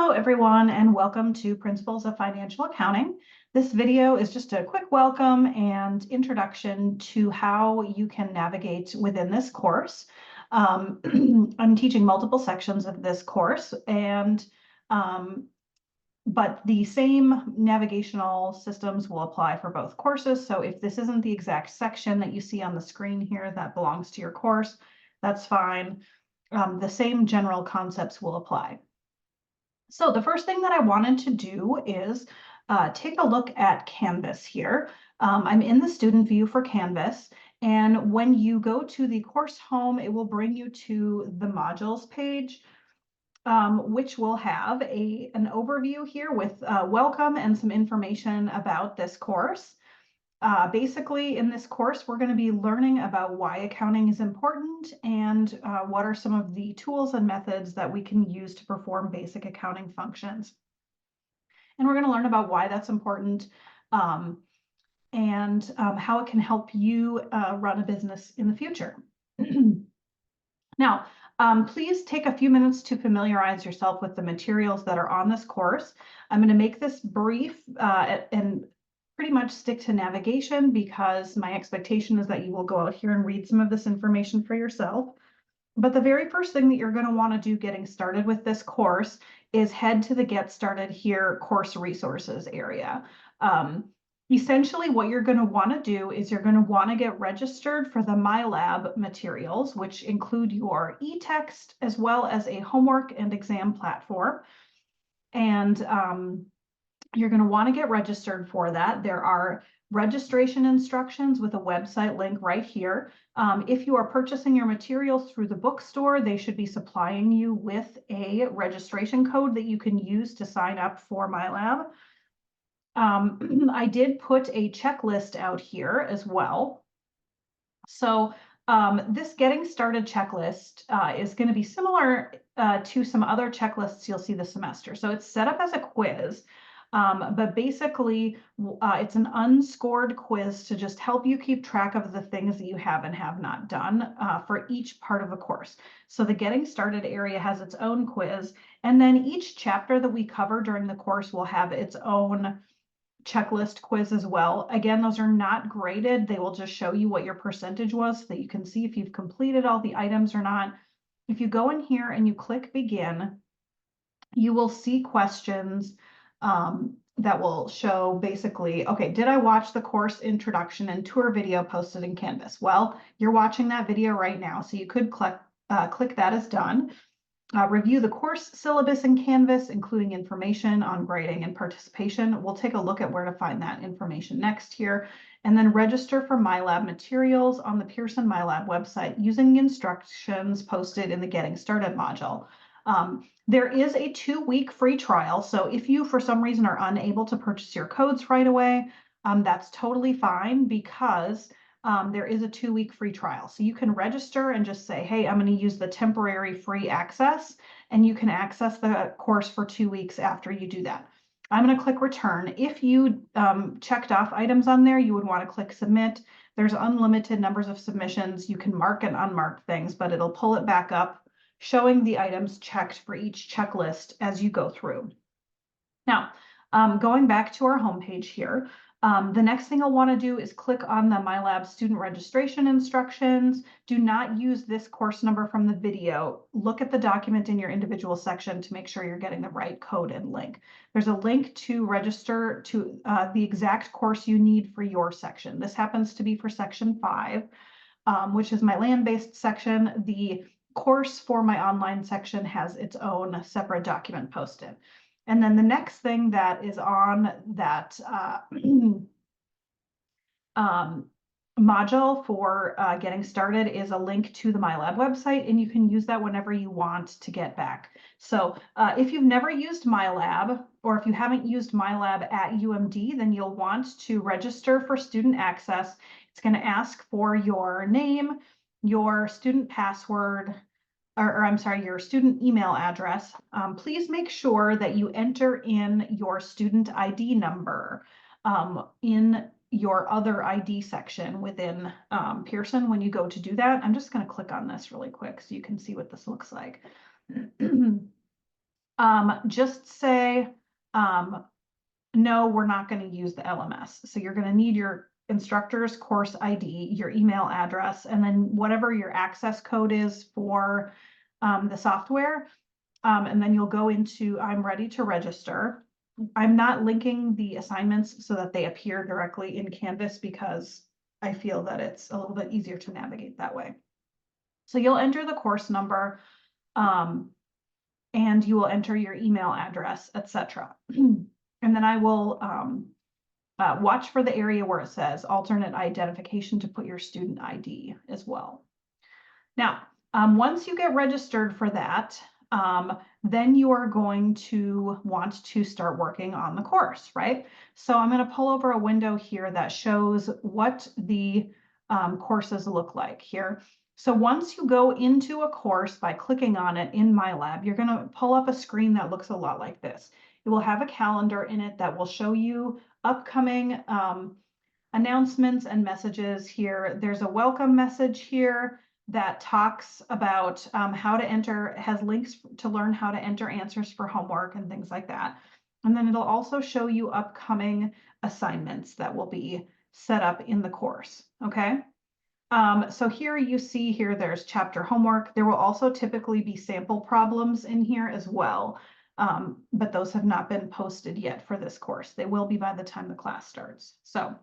Hello, everyone, and welcome to Principles of Financial Accounting. This video is just a quick welcome and introduction to how you can navigate within this course. I'm teaching multiple sections of this course, but the same navigational systems will apply for both courses. So if this isn't the exact section that you see on the screen here that belongs to your course, that's fine. The same general concepts will apply. So the first thing that I wanted to do is take a look at Canvas here. I'm in the student view for Canvas, and when you go to the course home, it will bring you to the modules page, which will have an overview here with welcome and some information about this course. Basically, in this course, we're going to be learning about why accounting is important and what are some of the tools and methods that we can use to perform basic accounting functions. And we're going to learn about why that's important and how it can help you run a business in the future. Now, please take a few minutes to familiarize yourself with the materials that are on this course. I'm going to make this brief and pretty much stick to navigation because my expectation is that you will go out here and read some of this information for yourself. But the very first thing that you're going to want to do getting started with this course is head to the Get Started Here course resources area. Essentially, what you're going to want to do is you're going to want to get registered for the MyLab materials, which include your e-text as well as a homework and exam platform. And you're going to want to get registered for that. There are registration instructions with a website link right here. If you are purchasing your materials through the bookstore, they should be supplying you with a registration code that you can use to sign up for MyLab. I did put a checklist out here as well. So this getting started checklist is going to be similar to some other checklists you'll see this semester. So it's set up as a quiz. But basically, it's an unscored quiz to just help you keep track of the things that you have and have not done for each part of the course. So the Getting Started area has its own quiz, and then each chapter that we cover during the course will have its own checklist quiz as well. Again, those are not graded. They will just show you what your percentage was so that you can see if you've completed all the items or not. If you go in here and you click Begin, you will see questions that will show basically, okay, did I watch the course introduction and tour video posted in Canvas? Well, you're watching that video right now, so you could click that as done. Review the course syllabus in Canvas, including information on grading and participation. We'll take a look at where to find that information next here. And then register for MyLab materials on the Pearson MyLab website using the instructions posted in the Getting Started module. There is a 2-week free trial. So if you, for some reason, are unable to purchase your codes right away, that's totally fine because there is a 2-week free trial. So you can register and just say, hey, I'm going to use the temporary free access, and you can access the course for 2 weeks after you do that. I'm going to click return. If you checked off items on there, you would want to click submit. There's unlimited numbers of submissions. You can mark and unmark things, but it'll pull it back up, showing the items checked for each checklist as you go through. Now, going back to our homepage here, the next thing I'll want to do is click on the MyLab student registration instructions. Do not use this course number from the video. Look at the document in your individual section to make sure you're getting the right code and link. There's a link to register to the exact course you need for your section. This happens to be for section 5, which is my land-based section. The course for my online section has its own separate document posted. And then the next thing that is on that module for getting started is a link to the MyLab website, and you can use that whenever you want to get back. So if you've never used MyLab, or if you haven't used MyLab at UMD, then you'll want to register for student access. It's going to ask for your name, your student password, or I'm sorry, your student email address. Please make sure that you enter in your student ID number in your other ID section within Pearson when you go to do that. I'm just going to click on this really quick so you can see what this looks like. just say, no, we're not going to use the LMS. So you're going to need your instructor's course ID, your email address, and then whatever your access code is for the software. And then you'll go into I'm ready to register. I'm not linking the assignments so that they appear directly in Canvas because I feel that it's a little bit easier to navigate that way. So you'll enter the course number, and you will enter your email address, etc. And then I will watch for the area where it says alternate identification to put your student ID as well. Now, once you get registered for that, then you are going to want to start working on the course, right? So I'm going to pull over a window here that shows what the courses look like here. So once you go into a course by clicking on it in MyLab, you're going to pull up a screen that looks a lot like this. It will have a calendar in it that will show you upcoming announcements and messages here. There's a welcome message here that talks about how to enter, has links to learn how to enter answers for homework and things like that. And then it'll also show you upcoming assignments that will be set up in the course, okay? So here you see here there's chapter homework. There will also typically be sample problems in here as well, but those have not been posted yet for this course. They will be by the time the class starts. So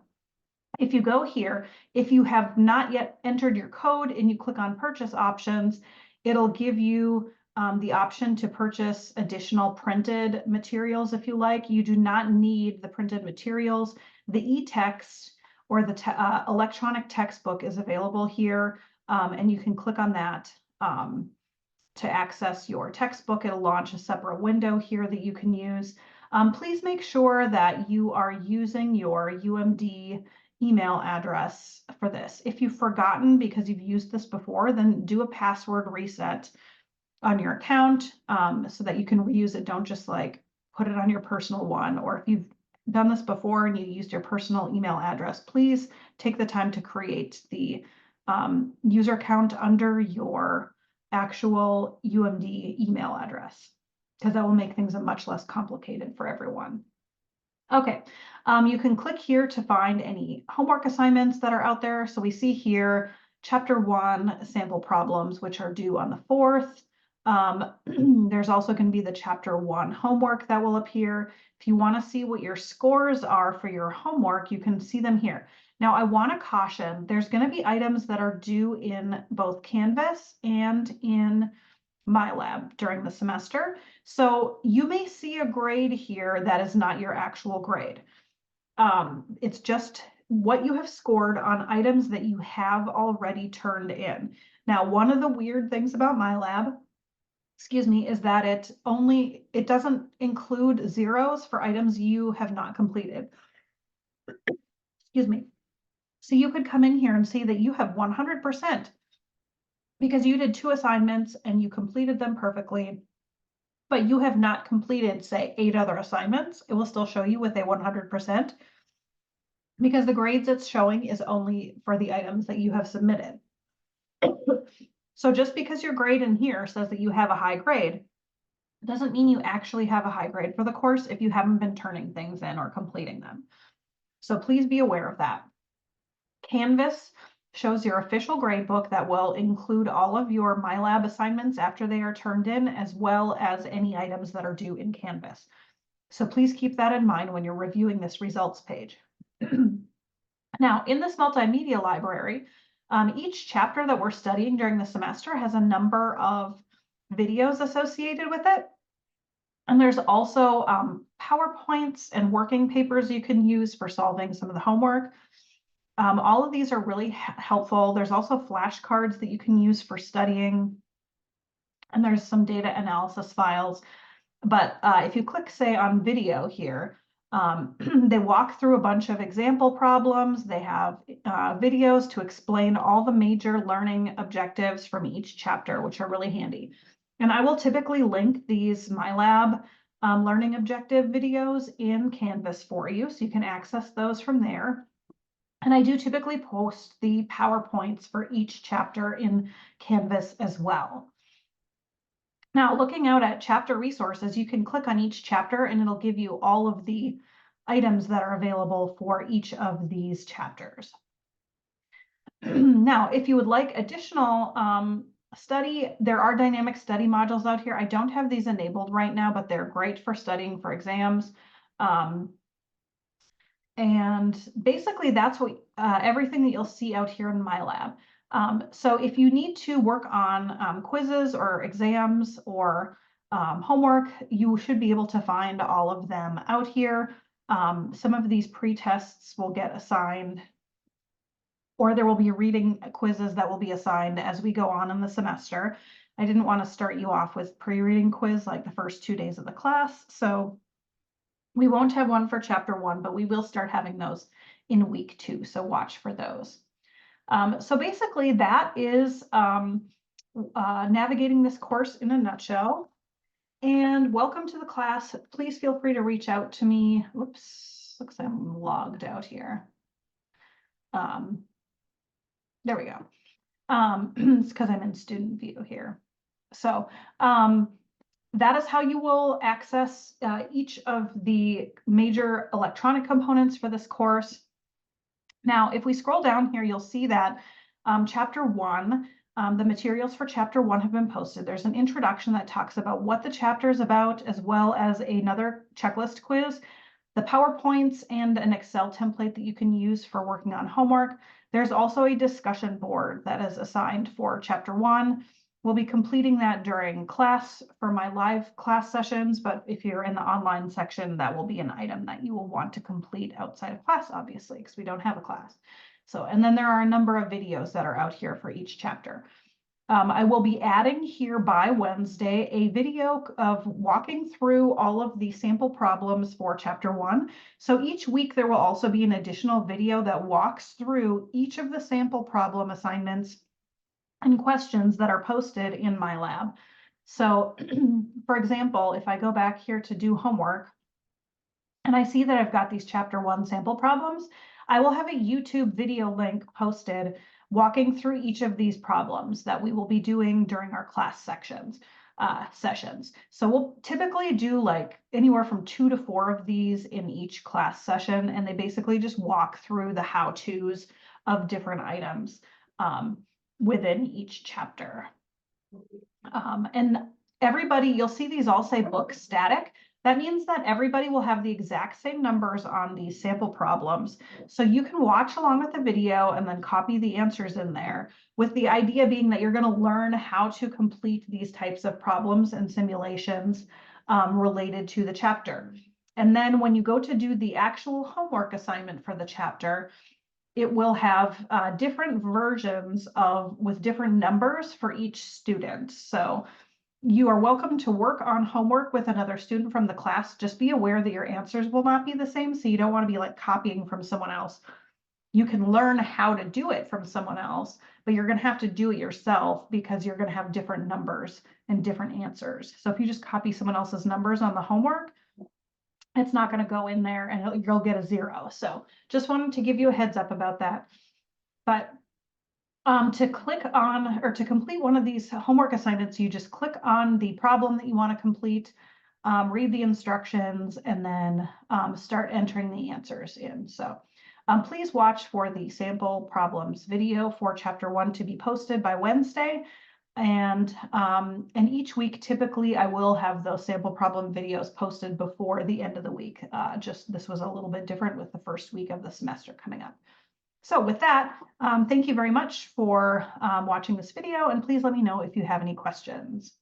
if you go here, if you have not yet entered your code and you click on purchase options, it'll give you the option to purchase additional printed materials if you like. You do not need the printed materials. The e-text or the electronic textbook is available here, and you can click on that to access your textbook. It'll launch a separate window here that you can use. Please make sure that you are using your UMD email address for this. If you've forgotten because you've used this before, then do a password reset on your account so that you can reuse it. Don't just like put it on your personal one. Or if you've done this before and you used your personal email address, please take the time to create the user account under your actual UMD email address, because that will make things much less complicated for everyone. Okay, you can click here to find any homework assignments that are out there. So we see here chapter 1 sample problems, which are due on the 4th. There's also going to be the chapter 1 homework that will appear. If you want to see what your scores are for your homework, you can see them here. Now, I want to caution, there's going to be items that are due in both Canvas and in MyLab during the semester. So you may see a grade here that is not your actual grade. It's just what you have scored on items that you have already turned in. Now, one of the weird things about MyLab, excuse me, is that it doesn't include zeros for items you have not completed. Excuse me. So you could come in here and see that you have 100% because you did 2 assignments and you completed them perfectly, but you have not completed, say, 8 other assignments. It will still show you with a 100% because the grades it's showing is only for the items that you have submitted. So just because your grade in here says that you have a high grade, doesn't mean you actually have a high grade for the course if you haven't been turning things in or completing them. So please be aware of that. Canvas shows your official gradebook that will include all of your MyLab assignments after they are turned in, as well as any items that are due in Canvas. So please keep that in mind when you're reviewing this results page. Now, in this multimedia library, each chapter that we're studying during the semester has a number of videos associated with it. And there's also PowerPoints and working papers you can use for solving some of the homework. All of these are really helpful. There's also flashcards that you can use for studying. And there's some data analysis files. But if you click, say, on video here, they walk through a bunch of example problems. They have videos to explain all the major learning objectives from each chapter, which are really handy. And I will typically link these MyLab learning objective videos in Canvas for you, so you can access those from there. And I do typically post the PowerPoints for each chapter in Canvas as well. Now, looking out at chapter resources, you can click on each chapter and it'll give you all of the items that are available for each of these chapters. Now, if you would like additional study, there are dynamic study modules out here. I don't have these enabled right now, but they're great for studying for exams. And basically that's what everything that you'll see out here in MyLab. So if you need to work on quizzes or exams or homework, you should be able to find all of them out here. Some of these pre-tests will get assigned, or there will be reading quizzes that will be assigned as we go on in the semester. I didn't want to start you off with pre-reading quiz like the first 2 days of the class, so we won't have one for chapter 1, but we will start having those in week 2, so watch for those. So basically that is navigating this course in a nutshell. And welcome to the class. Please feel free to reach out to me. Whoops, looks like I'm logged out here. There we go. It's because I'm in student view here. So that is how you will access each of the major electronic components for this course. Now, if we scroll down here, you'll see that chapter 1, the materials for chapter 1 have been posted. There's an introduction that talks about what the chapter is about, as well as another checklist quiz, the PowerPoints, and an Excel template that you can use for working on homework. There's also a discussion board that is assigned for chapter 1. We'll be completing that during class for my live class sessions, but if you're in the online section, that will be an item that you will want to complete outside of class, obviously, because we don't have a class. So, and then there are a number of videos that are out here for each chapter. I will be adding here by Wednesday a video of walking through all of the sample problems for chapter 1. So each week there will also be an additional video that walks through each of the sample problem assignments and questions that are posted in MyLab. So for example, if I go back here to do homework and I see that I've got these chapter 1 sample problems, I will have a YouTube video link posted walking through each of these problems that we will be doing during our class sessions. So we'll typically do like anywhere from 2 to 4 of these in each class session, and they basically just walk through the how-tos of different items within each chapter. And everybody, you'll see these all say book static. That means that everybody will have the exact same numbers on these sample problems. So you can watch along with the video and then copy the answers in there, with the idea being that you're going to learn how to complete these types of problems and simulations related to the chapter. And then when you go to do the actual homework assignment for the chapter, it will have different versions with different numbers for each student. So you are welcome to work on homework with another student from the class. Just be aware that your answers will not be the same, so you don't want to be like copying from someone else. You can learn how to do it from someone else, but you're going to have to do it yourself because you're going to have different numbers and different answers. So if you just copy someone else's numbers on the homework, it's not going to go in there and you'll get a 0. So just wanted to give you a heads up about that. But to click on or to complete one of these homework assignments, you just click on the problem that you want to complete, read the instructions, and then start entering the answers in. So please watch for the sample problems video for chapter 1 to be posted by Wednesday. And each week, typically, I will have those sample problem videos posted before the end of the week. Just this was a little bit different with the first week of the semester coming up. So with that, thank you very much for watching this video, and please let me know if you have any questions.